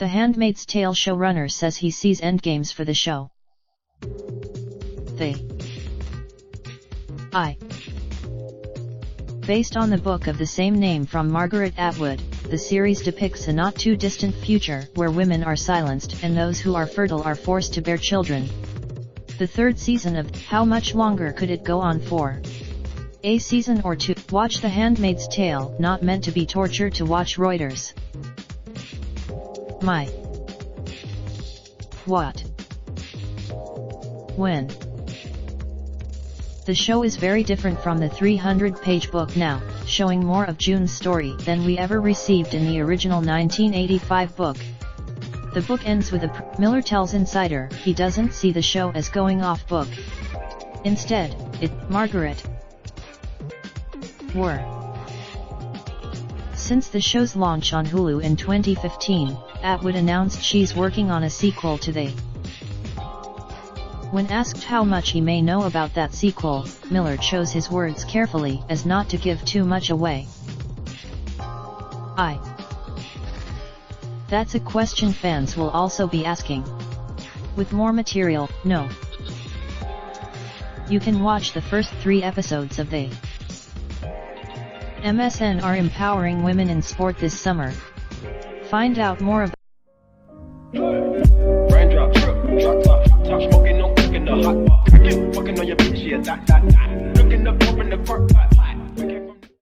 The Handmaid's Tale showrunner says he sees endgames for the show. Based on the book of the same name from Margaret Atwood, the series depicts a not-too-distant future where women are silenced and those who are fertile are forced to bear children. The third season of How Much Longer Could It Go On For? A season or two. Watch The Handmaid's Tale, not meant to be torture to watch. Reuters. My. What? When? The show is very different from the 300-page book now, showing more of June's story than we ever received in the original 1985 book. The book ends with Miller tells Insider he doesn't see the show as going off book. Instead, Margaret were. Since the show's launch on Hulu in 2015, Atwood announced she's working on a sequel to The. When asked how much he may know about that sequel, Miller chose his words carefully as not to give too much away. That's a question fans will also be asking. With more material, no. You can watch the first 3 episodes of The MSN are empowering women in sport this summer. Find out more about Raindrop, drop top smoking, no cooking the hot pot. I get fucking on your bitch, yeah, that. Looking up, open the park pot.